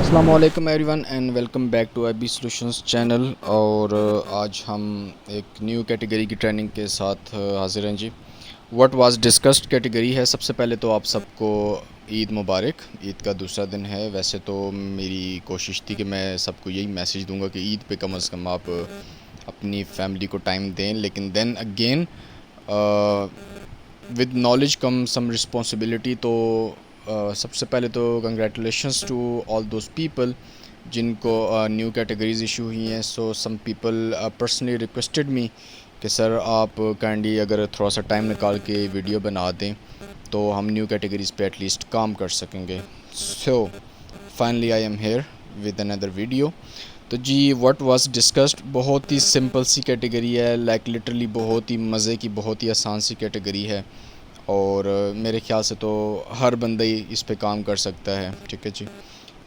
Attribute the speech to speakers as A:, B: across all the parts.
A: अस्सलाम वालेकुम everyone and welcome back to IB solutions channel. और आज हम एक न्यू कैटेगरी की ट्रेनिंग के साथ हाजिर हैं जी। व्हाट वाज डिस्कस्ड कैटेगरी है। सबसे पहले तो आप सबको ईद मुबारक। ईद का दूसरा दिन है। वैसे तो मेरी कोशिश थी कि मैं सबको यही मैसेज दूंगा कि ईद पे कम से कम आप अपनी फैमिली को टाइम दें, लेकिन then again with knowledge come some responsibility. तो सबसे पहले तो congratulations to all those people जिनको न्यू कैटेगरीज इशू हुई हैं। So some people personally requested me कि सर आप काइंडली अगर थोड़ा सा टाइम निकाल के वीडियो बना दें तो हम न्यू कैटेगरीज पे एटलीस्ट काम कर सकेंगे। So finally I am here with another video. तो जी व्हाट वाज डिस्कस्ड बहुत ही सिंपल सी कैटेगरी है, लाइक लिटरली बहुत ही मज़े की, बहुत ही आसान सी कैटेगरी है और मेरे ख्याल से तो हर बंदा ही इस पे काम कर सकता है। ठीक है जी।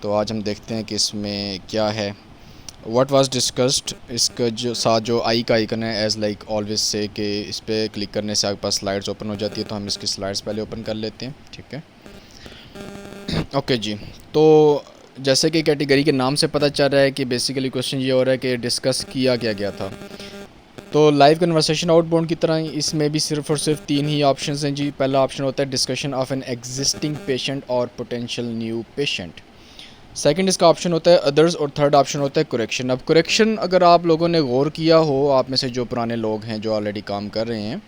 A: तो आज हम देखते हैं कि इसमें क्या है। व्हाट वाज डिस्कस्ड, इसका जो साथ जो आई का आइकन है, एज़ लाइक ऑलवेज से कि इस पर क्लिक करने से आपके पास स्लाइड्स ओपन हो जाती है। तो हम इसकी स्लाइड्स पहले ओपन कर लेते हैं। ठीक है ओके जी। तो जैसे कि कैटेगरी के नाम से पता चल रहा है कि बेसिकली क्वेश्चन ये हो रहा है कि डिस्कस किया क्या गया था। तो लाइव कन्वर्सेशन आउटबाउंड की तरह इसमें भी सिर्फ और सिर्फ तीन ही ऑप्शंस हैं जी। पहला ऑप्शन होता है discussion of an existing patient और पोटेंशियल न्यू पेशेंट। सेकंड इसका ऑप्शन होता है अदर्स और थर्ड ऑप्शन होता है करेक्शन। अब करेक्शन अगर आप लोगों ने गौर किया हो, आप में से जो पुराने लोग हैं जो ऑलरेडी काम कर रहे हैं,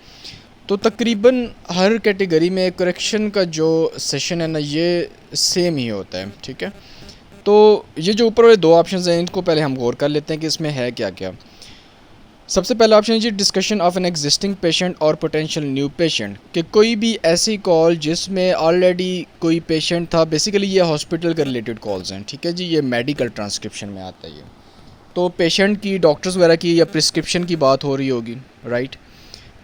A: तो तकरीबन हर कैटेगरी में करेक्शन का जो सेशन है ना, ये सेम ही होता है। ठीक है। तो ये जो ऊपर वाले दो ऑप्शन हैं इनको पहले हम गौर कर लेते हैं कि इसमें है क्या क्या। सबसे पहला ऑप्शन है जी discussion of an existing patient और पोटेंशियल न्यू पेशेंट, कि कोई भी ऐसी कॉल जिसमें ऑलरेडी कोई पेशेंट था। बेसिकली ये हॉस्पिटल के रिलेटेड कॉल्स हैं। ठीक है जी। ये मेडिकल ट्रांसक्रिप्शन में आता है ये। तो पेशेंट की, डॉक्टर्स वगैरह की या प्रिस्क्रिप्शन की बात हो रही होगी, राइट।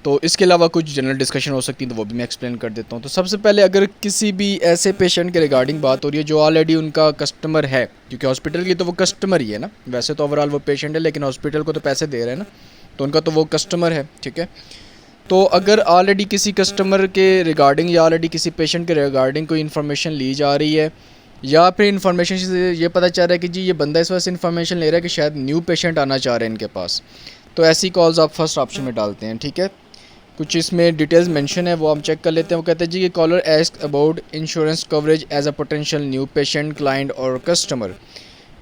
A: तो इसके अलावा कुछ जनरल डिस्कशन हो सकती है, तो वो भी मैं एक्सप्लेन कर देता हूँ। तो सबसे पहले अगर किसी भी ऐसे पेशेंट के रिगार्डिंग बात हो रही है जो ऑलरेडी उनका कस्टमर है, क्योंकि हॉस्पिटल की तो वो कस्टमर ही है ना। वैसे तो ओवरऑल वो पेशेंट है, लेकिन हॉस्पिटल को तो पैसे दे रहे हैं ना, तो उनका तो वो कस्टमर है। ठीक है। तो अगर ऑलरेडी किसी कस्टमर के रिगार्डिंग या ऑलरेडी किसी पेशेंट के रिगार्डिंग कोई इन्फॉर्मेशन ली जा रही है, या फिर इन्फॉर्मेशन से ये पता चल रहा है कि जी ये बंदा इस वजह से इन्फॉर्मेशन ले रहा है कि शायद न्यू पेशेंट आना चाह रहे हैं इनके पास, तो ऐसी कॉल्स आप फर्स्ट ऑप्शन में डालते हैं। ठीक है। कुछ इसमें डिटेल्स मेंशन है, वो हम चेक कर लेते हैं। वो कहते हैं जी कि caller ask about insurance coverage as a potential new patient, client और कस्टमर।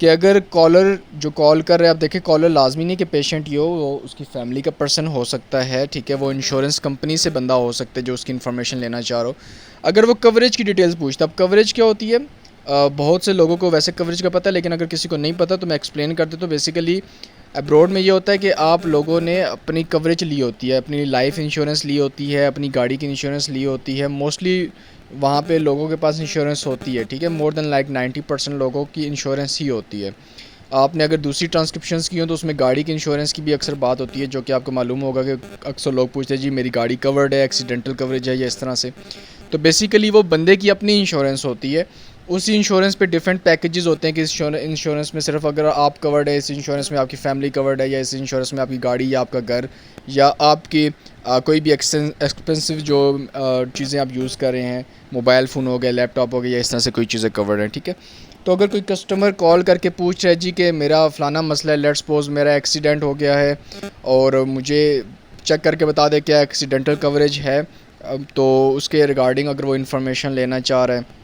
A: कि अगर कॉलर जो कॉल कर रहे हैं, आप देखें कॉलर लाजमी नहीं कि पेशेंट ही हो, वो उसकी फैमिली का पर्सन हो सकता है। ठीक है। वो इंश्योरेंस कंपनी से बंदा हो सकता है जो उसकी इन्फॉर्मेशन लेना चाह रहा हो। अगर वो कवरेज की डिटेल्स पूछता है, अब कवरेज क्या होती है, बहुत से लोगों को वैसे कवरेज का पता है, लेकिन अगर किसी को नहीं पता तो मैं एक्सप्लेन कर देता हूँ। बेसिकली अब्रॉड में ये होता है कि आप लोगों ने अपनी कवरेज ली होती है, अपनी लाइफ इंश्योरेंस ली होती है, अपनी गाड़ी की इंश्योरेंस ली होती है। मोस्टली वहाँ पे लोगों के पास इंश्योरेंस होती है। ठीक है। मोर देन लाइक 90% लोगों की इंश्योरेंस ही होती है। आपने अगर दूसरी ट्रांसक्रिप्शंस की हो तो उसमें गाड़ी की इंश्योरेंस की भी अक्सर बात होती है, जो कि आपको मालूम होगा कि अक्सर लोग पूछते हैं जी मेरी गाड़ी कवर्ड है, एक्सीडेंटल कवरेज है या इस तरह से। तो बेसिकली वो बंदे की अपनी इंश्योरेंस होती है। उसी इंश्योरेंस पे डिफरेंट पैकेजेस होते हैं कि इस इंश्योरेंस में सिर्फ अगर आप कवर्ड है, इस इंश्योरेंस में आपकी फैमिली कवर्ड है, या इस इंश्योरेंस में आपकी गाड़ी या आपका घर या आपकी कोई भी एक्सपेंसिव जो चीज़ें आप यूज़ कर रहे हैं, मोबाइल फ़ोन हो गया, लैपटॉप हो गया, या इस तरह से कोई चीज़ें कवर्ड हैं। ठीक है। तो अगर कोई कस्टमर कॉल करके पूछ रहा है जी कि मेरा फ़लाना मसला है, लेट्स सपोज मेरा एक्सीडेंट हो गया है और मुझे चेक करके बता दे क्या एक्सीडेंटल कवरेज है, तो उसके रिगार्डिंग अगर वो इन्फॉर्मेशन लेना चाह रहा है,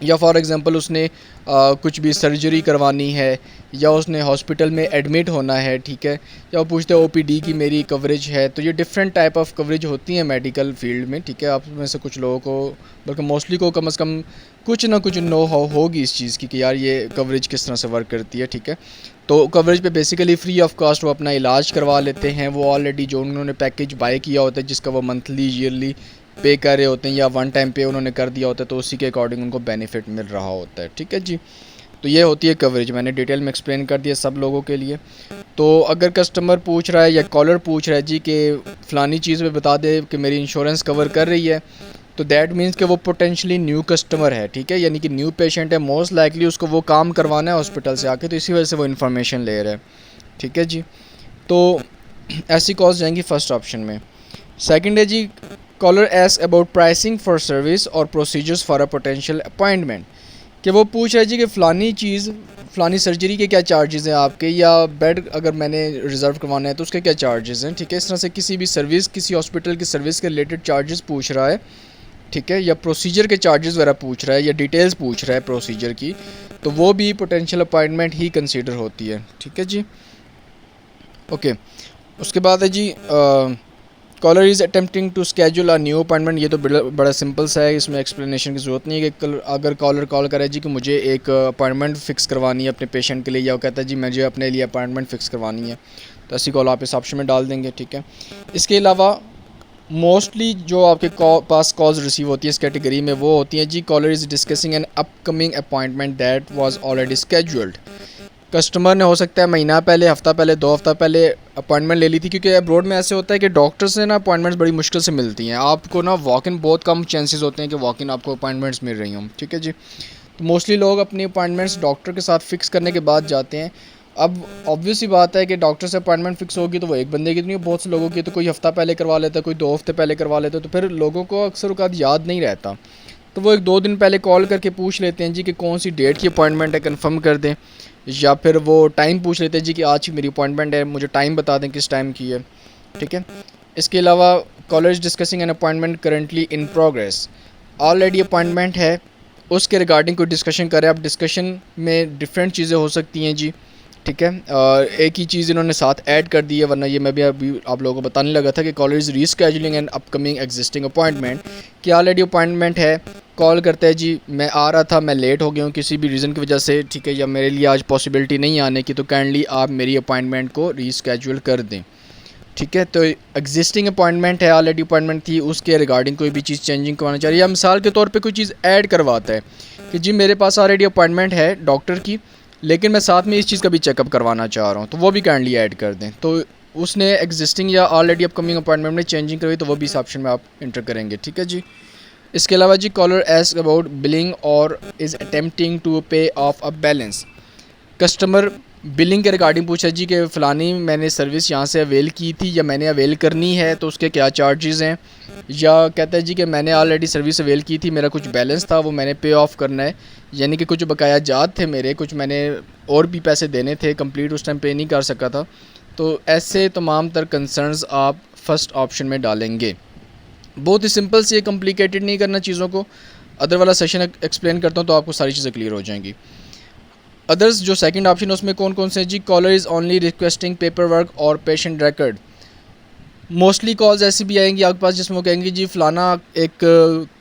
A: या फॉर एग्ज़ाम्पल उसने कुछ भी सर्जरी करवानी है, या उसने हॉस्पिटल में एडमिट होना है। ठीक है। या वो पूछते हैं ओपीडी की मेरी कवरेज है। तो ये डिफरेंट टाइप ऑफ कवरेज होती हैं मेडिकल फील्ड में। ठीक है। आप में से कुछ लोगों को, बल्कि मोस्टली को कम से कम कुछ ना कुछ नो हाउ होगी इस चीज़ की कि यार ये कवरेज किस तरह से वर्क करती है। ठीक है। तो कवरेज पे बेसिकली फ्री ऑफ कॉस्ट वो अपना इलाज करवा लेते हैं। वो ऑलरेडी जो उन्होंने पैकेज बाय किया होता है, जिसका वो मंथली ईयरली पे कर रहे होते हैं, या वन टाइम पे उन्होंने कर दिया होता है, तो उसी के अकॉर्डिंग उनको बेनिफिट मिल रहा होता है। ठीक है जी। तो ये होती है कवरेज। मैंने डिटेल में एक्सप्लेन कर दिया सब लोगों के लिए। तो अगर कस्टमर पूछ रहा है या कॉलर पूछ रहा है जी कि फ़लानी चीज़ पे बता दे कि मेरी इंश्योरेंस कवर कर रही है, तो दैट मीन्स कि वो पोटेंशली न्यू कस्टमर है। ठीक है। यानी कि न्यू पेशेंट है, मोस्ट लाइकली उसको वो काम करवाना है हॉस्पिटल से आके, तो इसी वजह से वो इन्फॉर्मेशन ले रहा है। ठीक है जी। तो ऐसी कॉल्स जाएंगी फर्स्ट ऑप्शन में। सेकंड है जी caller ask about pricing for service और procedures for a potential appointment, कि वो पूछ रहे जी कि फ़लानी चीज़ फ़लानी सर्जरी के क्या चार्जेज़ हैं आपके, या बेड अगर मैंने रिज़र्व करवाना है तो उसके क्या चार्जेज़ हैं, ठीक है। इस तरह से किसी भी सर्विस, किसी हॉस्पिटल की सर्विस के रिलेटेड चार्जेस पूछ रहा है, ठीक है, या प्रोसीजर के चार्जेस वगैरह पूछ रहा है, या डिटेल्स पूछ रहा है प्रोसीजर की, तो वो भी पोटेंशियल अपॉइंटमेंट ही कंसीडर होती है, ठीक है जी। ओके, उसके बाद है जी caller is attempting to schedule a new appointment. ये तो बड़ा सिंपल सा है, इसमें एक्सप्लेनेशन की ज़रूरत नहीं है कि अगर कॉलर कॉल करे जी कि मुझे एक अपॉइंटमेंट फ़िक्स करवानी है अपने पेशेंट के लिए, या वो कहता है जी मुझे अपने लिए अपॉइंटमेंट फ़िक्स करवानी है, तो ऐसी कॉल आप इस ऑप्शन में डाल देंगे, ठीक है। इसके अलावा मोस्टली जो आपके पास कॉल्स रिसीव होती है इस कैटेगरी में, वो होती हैं जी caller is discussing an upcoming appointment that was already scheduled. Customer ने हो सकता है महीना पहले, हफ़्ता पहले, 2 हफ़्ता पहले अपॉइंटमेंट ले ली थी, क्योंकि अब्रॉड में ऐसे होता है कि डॉक्टर से ना अपॉइंटमेंट्स बड़ी मुश्किल से मिलती हैं। आपको ना वॉक इन बहुत कम चांसेस होते हैं कि वॉक इन आपको अपॉइंटमेंट्स मिल रही हों, ठीक है जी। तो मोस्टली लोग अपनी अपॉइंटमेंट्स डॉक्टर के साथ फ़िक्स करने के बाद जाते हैं। अब ऑब्वियस सी बात है कि डॉक्टर से अपॉइंटमेंट फ़िक्स होगी तो वो एक बंदे की तो नहीं, बहुत से लोगों की, तो कोई हफ़्ता पहले करवा लेता है, कोई 2 हफ़्ते पहले करवा लेता है, तो फिर लोगों को अक्सर औक़ात याद नहीं रहता, तो वो 1-2 दिन पहले कॉल करके पूछ लेते हैं जी कि कौन सी डेट की अपॉइंटमेंट है, कंफर्म कर दें, या फिर वो टाइम पूछ लेते हैं जी कि आज की मेरी अपॉइंटमेंट है, मुझे टाइम बता दें किस टाइम की है, ठीक है। इसके अलावा caller is discussing an appointment currently in progress. Already appointment है, उसके रिगार्डिंग कोई डिस्कशन करें। अब डिस्कशन में डिफरेंट चीज़ें हो सकती हैं जी, ठीक है। एक ही चीज़ इन्होंने साथ ऐड कर दी है, वरना ये मैं भी अभी आप लोगों को बताने लगा था कि caller is rescheduling an upcoming existing appointment, कि ऑलरेडी अपॉइंटमेंट है, कॉल करता है जी मैं आ रहा था, मैं लेट हो गया हूँ किसी भी रीज़न की वजह से, ठीक है, या मेरे लिए आज पॉसिबिलिटी नहीं आने की, तो काइंडली आप मेरी अपॉइंटमेंट को रीस्केड्यूल कर दें, ठीक है। तो एग्जिस्टिंग अपॉइंटमेंट है, ऑलरेडी अपॉइंटमेंट थी, उसके रिगार्डिंग कोई भी चीज़ चेंजिंग करवाना चाहिए, या मिसाल के तौर पे कोई चीज़ ऐड करवाता है कि जी मेरे पास ऑलरेडी अपॉइंटमेंट है डॉक्टर की, लेकिन मैं साथ में इस चीज़ का भी चेकअप करवाना चाह रहा हूँ, तो वो भी काइंडली ऐड कर दें। तो उसने एग्जिस्टिंग या ऑलरेडी अपकमिंग अपॉइंटमेंट में चेंजिंग करवाई, तो वो भी इस ऑप्शन में आप इंटर करेंगे, ठीक है जी। इसके अलावा जी कॉलर एस्क अबाउट बिलिंग और इज़ अटेम्प्टिंग टू पे of a balance. Customer billing के रिगार्डिंग पूछा जी कि फ़लानी मैंने सर्विस यहाँ से अवेल की थी, या मैंने अवेल करनी है, तो उसके क्या चार्जेस हैं, या कहता है जी कि मैंने ऑलरेडी सर्विस अवेल की थी, मेरा कुछ बैलेंस था वो मैंने पे ऑफ करना है, यानी कि कुछ बकाया जात थे मेरे, कुछ मैंने और भी पैसे देने थे, कंप्लीट उस टाइम पे नहीं कर सका था। तो ऐसे तमाम तर कंसर्न्स आप फर्स्ट ऑप्शन में डालेंगे। बहुत ही सिंपल सी है, कॉम्प्लिकेटेड नहीं करना चीज़ों को। अदर वाला सेशन एक्सप्लेन करता हूँ तो आपको सारी चीज़ें क्लियर हो जाएंगी। अदर्स जो सेकंड ऑप्शन है उसमें कौन कौन से जी, caller is only requesting paper work और पेशेंट रिकॉर्ड। मोस्टली कॉल्स ऐसी भी आएंगी आपके पास जिसमें वो कहेंगे जी फ़लाना एक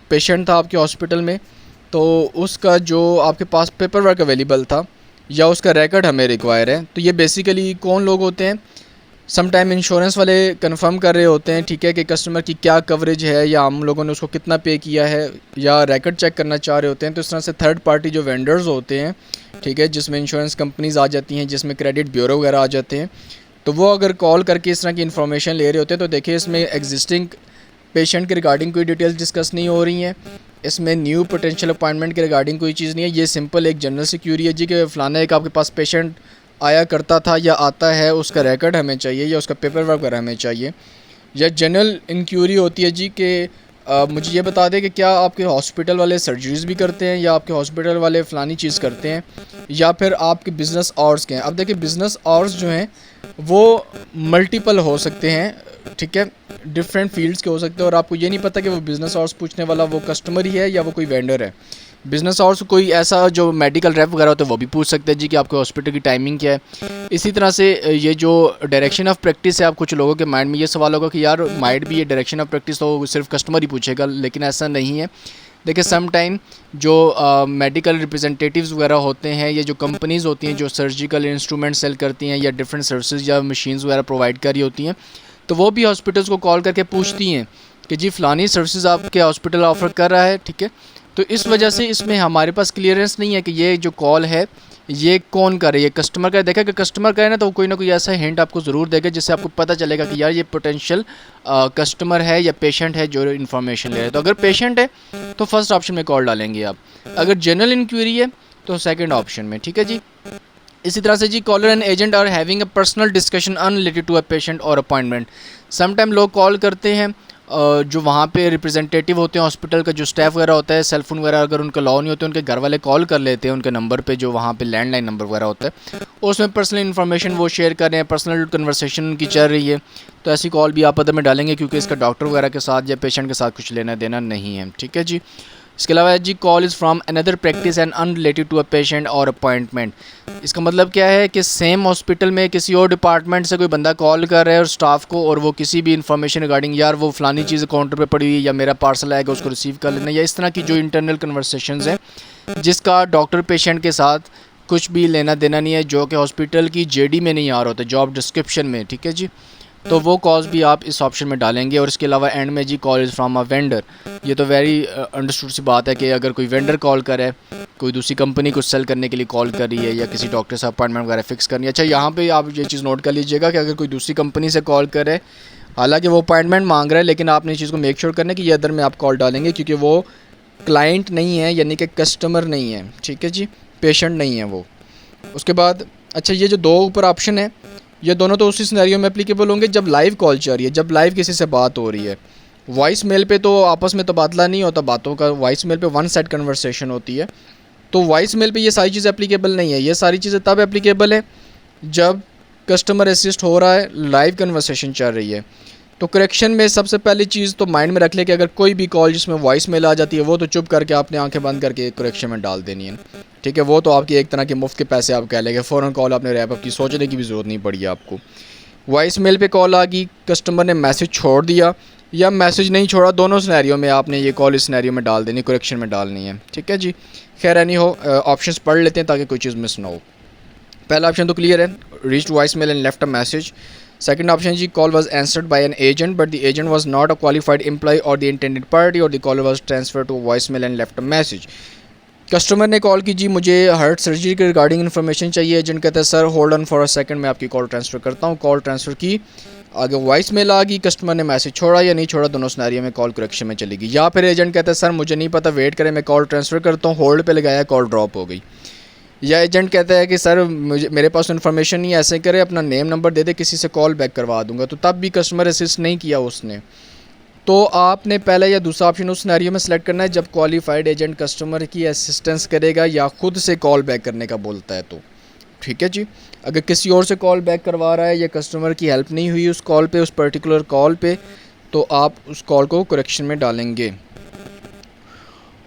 A: पेशेंट था आपके हॉस्पिटल में, तो उसका जो आपके पास पेपर वर्क अवेलेबल था या उसका रिकॉर्ड हमें रिक्वायर है। तो ये बेसिकली कौन लोग होते हैं, सम टाइम इंश्योरेंस वाले कंफर्म कर रहे होते हैं, ठीक है, कि कस्टमर की क्या कवरेज है, या हम लोगों ने उसको कितना पे किया है, या रिकॉर्ड चेक करना चाह रहे होते हैं। तो इस तरह से थर्ड पार्टी जो वेंडर्स होते हैं, ठीक है, जिसमें इंश्योरेंस कंपनीज़ आ जाती हैं, जिसमें क्रेडिट ब्यूरो वगैरह आ जाते हैं, तो वो अगर कॉल करके इस तरह की इन्फॉर्मेशन ले रहे होते हैं, तो देखिए इसमें एग्जिस्टिंग पेशेंट के रिगार्डिंग कोई डिटेल्स डिस्कस नहीं हो रही हैं, इसमें न्यू पोटेंशियल अपॉइंटमेंट के रिगार्डिंग कोई चीज़ नहीं है। ये सिंपल एक जनरल सी क्यूरी है जी कि फ़लाना एक आपके पास पेशेंट आया करता था या आता है, उसका रिकॉर्ड हमें चाहिए, या उसका पेपर वर्क वगैरह हमें चाहिए। या जनरल इंक्वायरी होती है जी कि मुझे ये बता दें कि क्या आपके हॉस्पिटल वाले सर्जरीज़ भी करते हैं, या आपके हॉस्पिटल वाले फ़लानी चीज़ करते हैं, या फिर आपके बिज़नेस आवर्स के हैं। अब देखिए बिज़नेस आवर्स जो हैं वो मल्टीपल हो सकते हैं, ठीक है, डिफरेंट फील्ड्स के हो सकते हैं, और आपको ये नहीं पता कि वो बिज़नेस आवर्स पूछने वाला वो कस्टमर ही है या वो कोई वेंडर है। बिज़नेस आवर्स कोई ऐसा जो मेडिकल रेप वगैरह होते हैं वो भी पूछ सकते हैं जी कि आपके हॉस्पिटल की टाइमिंग क्या है। इसी तरह से ये जो डायरेक्शन ऑफ प्रैक्टिस है, आप कुछ लोगों के माइंड में ये सवाल होगा कि यार माइट भी ये डायरेक्शन ऑफ प्रैक्टिस तो सिर्फ कस्टमर ही पूछेगा, लेकिन ऐसा नहीं है। देखिए सम टाइम जो मेडिकल रिप्रेजेंटेटिव्स वगैरह होते हैं, ये जो कंपनीज़ होती हैं जो सर्जिकल इंस्ट्रूमेंट सेल करती हैं या डिफरेंट सर्विसेज या मशीन्स वगैरह प्रोवाइड कर रही होती हैं, तो वो भी हॉस्पिटल्स को कॉल करके पूछती हैं कि जी फ़लानी सर्विसेज आपके हॉस्पिटल ऑफ़र कर रहा है, ठीक है। तो इस वजह से इसमें हमारे पास क्लियरेंस नहीं है कि ये जो कॉल है ये कौन करे, ये कस्टमर का। देखा कि कस्टमर करे ना, तो कोई ना कोई ऐसा हिंट आपको ज़रूर देगा जिससे आपको पता चलेगा कि यार ये पोटेंशियल कस्टमर है या पेशेंट है जो इन्फॉर्मेशन ले रहे हैं। तो अगर पेशेंट है तो फर्स्ट ऑप्शन में कॉल डालेंगे आप, अगर जनरल इंक्वायरी है तो सेकंड ऑप्शन में, ठीक है जी। इसी तरह से जी caller and agent are having a personal discussion unrelated to a patient और अपॉइंटमेंट। सम टाइम लोग कॉल करते हैं जो वहाँ पे रिप्रेजेंटेटिव होते हैं हॉस्पिटल का, जो स्टाफ वगैरह होता है, सेलफोन वगैरह अगर उनका अलाउ नहीं होते, उनके घर वाले कॉल कर लेते हैं उनके नंबर पे, जो वहाँ पे लैंडलाइन नंबर वगैरह होता है, उसमें पर्सनल इन्फॉर्मेशन वो शेयर कर रहे हैं, पर्सनल कन्वर्सेशन उनकी चल रही है, तो ऐसी कॉल भी आप अदर में डालेंगे, क्योंकि इसका डॉक्टर वगैरह के साथ या पेशेंट के साथ कुछ लेना देना नहीं है। ठीक है जी। इसके अलावा जी, call is from another practice and unrelated to a patient और अपॉइंटमेंट। इसका मतलब क्या है कि सेम हॉस्पिटल में किसी और डिपार्टमेंट से कोई बंदा कॉल कर रहा है और स्टाफ को, और वो किसी भी इन्फॉर्मेशन रिगार्डिंग, यार वो फलानी चीज़ काउंटर पे पड़ी हुई है, या मेरा पार्सल आएगा उसको रिसीव कर लेना, या इस तरह की जो इंटरनल कन्वर्सेशंस हैं जिसका डॉक्टर पेशेंट के साथ कुछ भी लेना देना नहीं है, जो कि हॉस्पिटल की जेडी में नहीं आ रहा होता, जॉब डिस्क्रिप्शन में। ठीक है जी। तो वो कॉल्स भी आप इस ऑप्शन में डालेंगे। और इसके अलावा एंड में जी, call is from a vendor. ये तो वेरी अंडरस्टूड सी बात है कि अगर कोई वेंडर कॉल करे, कोई दूसरी कंपनी को सेल करने के लिए कॉल कर रही है, या किसी डॉक्टर से अपॉइंटमेंट वगैरह फिक्स करनी है। अच्छा, यहाँ पे आप ये चीज़ नोट कर लीजिएगा कि अगर कोई दूसरी कंपनी से कॉल करे, हालांकि वो अपॉइंटमेंट मांग रहा है, लेकिन आपने इस चीज़ को मेक श्योर करना है कि ये अदर में आप कॉल डालेंगे, क्योंकि वो क्लाइंट नहीं है, यानी कि कस्टमर नहीं है। ठीक है जी, पेशेंट नहीं है वो। उसके बाद अच्छा, ये जो दो ऊपर ऑप्शन है, ये दोनों तो उसी सिनेरियो में एप्लीकेबल होंगे जब लाइव कॉल चल रही है, जब लाइव किसी से बात हो रही है। वॉइस मेल पे तो आपस में तबादला नहीं होता बातों का, वॉइस मेल पे वन साइड कन्वर्सेशन होती है, तो वॉइस मेल पे ये सारी चीज़ें एप्लीकेबल नहीं है। ये सारी चीज़ें तब एप्लीकेबल है जब कस्टमर असिस्ट हो रहा है, लाइव कन्वर्सेशन चल रही है। तो करेक्शन में सबसे पहली चीज़ तो माइंड में रख ले कि अगर कोई भी कॉल जिसमें वॉइस मेल आ जाती है, वो तो चुप करके आपने आंखें बंद करके करेक्शन में डाल देनी है। ठीक है, वो तो आपकी एक तरह के मुफ्त के पैसे आप कह लेंगे, फ़ौरन कॉल आपने रैप अप की, सोचने की भी ज़रूरत नहीं पड़ी आपको। वॉइस मेल पे कॉल आ गई, कस्टमर ने मैसेज छोड़ दिया या मैसेज नहीं छोड़ा, दोनों सिनेरियो में आपने ये कॉल इस सिनेरियो में डाल देनी, करेक्शन में डालनी है। ठीक है जी। खैर एनी हो, ऑप्शंस पढ़ लेते हैं ताकि कोई चीज़ मिस ना हो। पहला ऑप्शन तो क्लियर है, reached voice mail and left a message. Second option जी, call was answered by an agent but the agent was not a qualified employee और द इंटेंडेड पार्टी, और the caller was transfer to voice mail and left a message. Customer ने call की, जी मुझे heart surgery के regarding information चाहिए। Agent कहता है sir hold on for a second, मैं आपकी कॉल ट्रांसफ़र करता हूँ। कॉल ट्रांसफ़र की, आगे वॉइस मेल आ गई, कस्टमर ने मैसेज छोड़ा या नहीं छोड़ा, दोनों सिनेरियो में कॉल करेक्शन में चलेगी। या फिर एजेंट कहता है सर मुझे नहीं पता, वेट करें, मैं कॉल ट्रांसफ़र करता हूँ, होल्ड पे लगाया, कॉल ड्रॉप हो गई। या एजेंट कहता है कि सर मेरे पास इन्फॉर्मेशन नहीं है, ऐसे करे अपना नेम नंबर दे दे, किसी से कॉल बैक करवा दूंगा, तो तब भी कस्टमर असिस्ट नहीं किया उसने। तो आपने पहला या दूसरा ऑप्शन उस सिनेरियो में सेलेक्ट करना है जब क्वालिफाइड एजेंट कस्टमर की असिस्टेंस करेगा या खुद से कॉल बैक करने का बोलता है तो। ठीक है जी। अगर किसी और से कॉल बैक करवा रहा है या कस्टमर की हेल्प नहीं हुई उस कॉल पे, उस पर्टिकुलर कॉल पे, तो आप उस कॉल को करेक्शन में डालेंगे।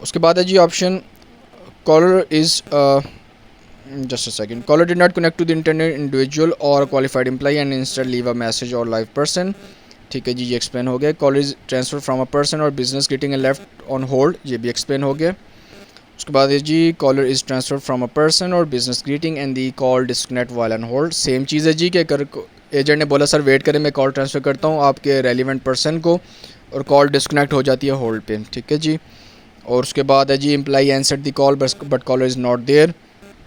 A: उसके बाद है जी option, caller is just a second, caller did not connect to the intended individual or a qualified employee and instead leave a message or live person। ठीक है जी, ये एक्सप्लेन हो गया। Call is transfer from a person और business greeting and left on hold, ये भी explain हो गया। उसके बाद है जी, caller is transfer from a person और business greeting and the call disconnect while on hold. Same चीज़ है जी कि अगर एजेंट ने बोला सर वेट करें मैं कॉल ट्रांसफ़र करता हूँ आपके रेलिवेंट पर्सन को, और कॉल डिस्कनेक्ट हो जाती है होल्ड पे। ठीक है जी। और उसके बाद है जी, employee answered the call but caller is not there,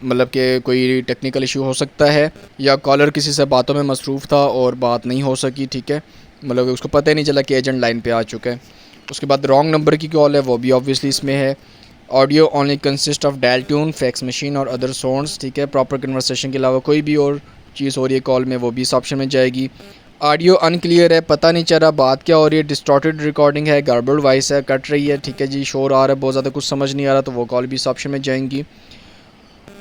A: मतलब कि कोई टेक्निकल इशू हो सकता है या कॉलर किसी से बातों में मसरूफ़ था और बात नहीं हो सकी। ठीक है, मतलब उसको पता ही नहीं चला कि एजेंट लाइन पे आ चुका है। उसके बाद रॉन्ग नंबर की कॉल है, वो भी ऑब्वियसली इसमें है। Audio only consist of dial tune, fax machine और अदर साउंड्स। ठीक है, प्रॉपर कन्वर्सेशन के अलावा कोई भी और चीज़ हो रही है कॉल में, वो भी इस ऑप्शन में जाएगी। ऑडियो अनक्लियर है, पता नहीं चल रहा बात क्या हो रही है, डिस्टॉर्टेड रिकॉर्डिंग है, गार्बल्ड वॉइस है, कट रही है। ठीक है जी, शोर आ रहा है बहुत ज़्यादा, कुछ समझ नहीं आ रहा, तो वो कॉल भी इस ऑप्शन में जाएंगी।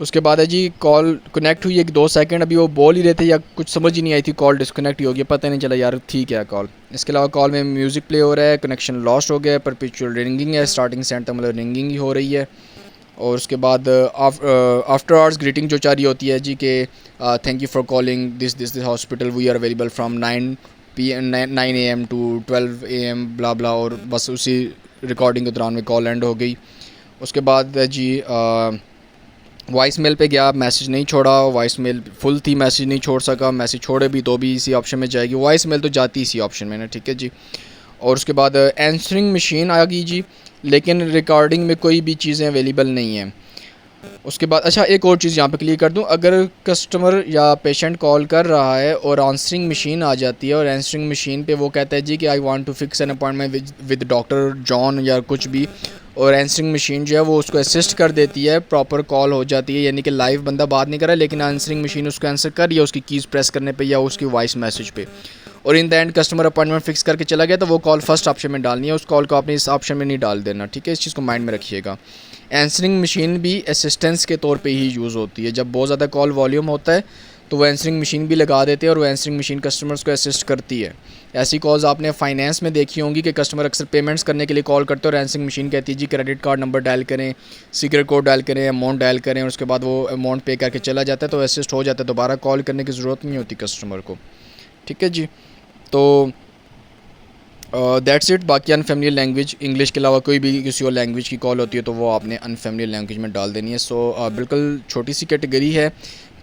A: उसके बाद है जी, कॉल कनेक्ट हुई 1-2 सेकंड, अभी वो बोल ही रहे थे या कुछ समझ ही नहीं आई थी, कॉल डिस्कनेक्ट ही हो गया, पता नहीं चला यार ठीक है कॉल। इसके अलावा कॉल में म्यूज़िक प्ले हो रहा है, कनेक्शन लॉस्ट हो गया, परपेचुअल रिंगिंग है, स्टार्टिंग से एंड तक मतलब रिंगिंग ही हो रही है। और उसके बाद आफ्टर आवर्स ग्रीटिंग जो चारी होती है जी कि thank you for calling this hospital, we are available from 9 AM to 12 AM blah blah, और बस उसी रिकॉर्डिंग के दौरान में कॉल एंड हो गई। उसके बाद जी वॉइस मेल पे गया, मैसेज नहीं छोड़ा, वॉइस मेल फुल थी, मैसेज नहीं छोड़ सका, मैसेज छोड़े भी तो भी इसी ऑप्शन में जाएगी, वॉइस मेल तो जाती इसी ऑप्शन में ना। ठीक है जी। और उसके बाद आंसरिंग मशीन आ गई जी, लेकिन रिकॉर्डिंग में कोई भी चीज़ें अवेलेबल नहीं हैं। उसके बाद अच्छा एक और चीज़ यहाँ पे क्लियर कर दूँ, अगर कस्टमर या पेशेंट कॉल कर रहा है और आंसरिंग मशीन आ जाती है और आंसरिंग मशीन पे वो कहता है जी कि I want to fix an appointment with doctor John या कुछ भी, और आंसरिंग मशीन जो है वो उसको असिस्ट कर देती है, प्रॉपर कॉल हो जाती है, यानी कि लाइव बंदा बात नहीं कर रहा है लेकिन आंसरिंग मशीन उसको आंसर कर रही है उसकी कीज़ प्रेस करने पे या उसकी वॉइस मैसेज पे, और in the end customer appointment fix करके चला गया, तो वो कॉल फर्स्ट ऑप्शन में डालनी है, उस कॉल को आपने इस ऑप्शन में नहीं डाल देना, ठीक है। इस चीज़ को माइंड में रखिएगा। आंसरिंग मशीन भी असिस्टेंस के तौर पे ही यूज़ होती है। जब बहुत ज़्यादा कॉल वॉल्यूम होता है तो वो आंसरिंग मशीन भी लगा देते हैं और वो आंसरिंग मशीन कस्टमर्स को असिस्ट करती है। ऐसी कॉल्स आपने फाइनेंस में देखी होंगी कि कस्टमर अक्सर पेमेंट्स करने के लिए कॉल करते हैं और आंसरिंग मशीन कहती है जी क्रेडिट कार्ड नंबर डायल करें, सीक्रेट कोड डायल करें, अमाउंट डायल करें, और उसके बाद वो अमाउंट पे करके चला जाता है, तो असिस्ट हो जाता है, दोबारा कॉल करने की ज़रूरत नहीं होती कस्टमर को, ठीक है जी। तो दैट्स इट। बाकी अनफेमिलियर लैंग्वेज, इंग्लिश के अलावा कोई भी किसी और लैंग्वेज की कॉल होती है तो वो आपने अनफेमिलियर लैंग्वेज में डाल देनी है। सो बिल्कुल छोटी सी कैटेगरी है,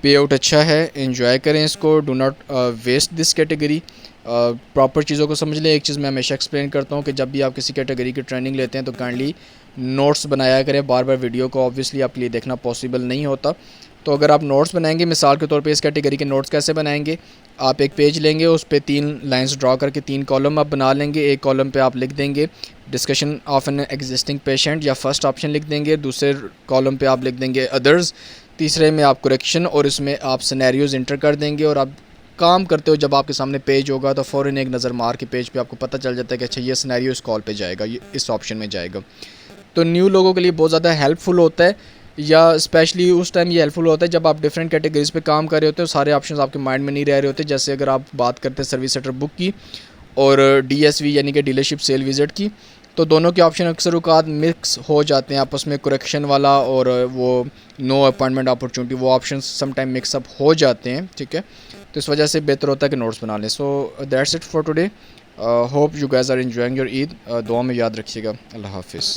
A: पे आउट अच्छा है, एंजॉय करें इसको, do not waste this category. Proper चीज़ों को समझ लें। एक चीज़ मैं हमेशा एक्सप्लेन करता हूँ कि जब भी आप किसी कैटेगरी की ट्रेनिंग लेते हैं तो काइंडली नोट्स बनाया करें। बार बार वीडियो को ऑब्वियसली आपके लिए देखना पॉसिबल नहीं होता, तो अगर आप नोट्स बनाएंगे, मिसाल के तौर पे इस कैटेगरी के नोट्स कैसे बनाएंगे, आप एक पेज लेंगे, उस पे 3 लाइंस ड्रॉ करके 3 कॉलम आप बना लेंगे। एक कॉलम पे आप लिख देंगे discussion of an existing patient या फर्स्ट ऑप्शन लिख देंगे, दूसरे कॉलम पे आप लिख देंगे अदर्स, तीसरे में आप करेक्शन, और इसमें आप सिनेरियोज़ इंटर कर देंगे। और आप काम करते हो, जब आपके सामने पेज होगा तो फ़ौरन एक नज़र मार के पेज पे आपको पता चल जाता है कि अच्छा ये सिनेरियो इस कॉल पे जाएगा, ये इस ऑप्शन में जाएगा। तो न्यू लोगों के लिए बहुत ज़्यादा हेल्पफुल होता है, या स्पेशली उस टाइम ये हेल्पफुल होता है जब आप डिफरेंट कैटेगरीज पे काम कर रहे होते हो, सारे ऑप्शंस आपके माइंड में नहीं रह रहे होते। जैसे अगर आप बात करते हैं सर्विस सेंटर बुक की और डीएसवी यानी कि डीलरशिप सेल विज़िट की, तो दोनों के ऑप्शन अक्सर औक़ात मिक्स हो जाते हैं आपस में। करेक्शन वाला और वो नो अपॉइंटमेंट अपॉर्चुनिटी, वो ऑप्शन समटाइम मिक्सअप हो जाते हैं, ठीक है। तो इस वजह से बेहतर होता है कि नोट्स बना लें। So that's it for today. Hope you guys are enjoying your Eid. दुआ में याद रखिएगा। अल्लाह हाफिज़।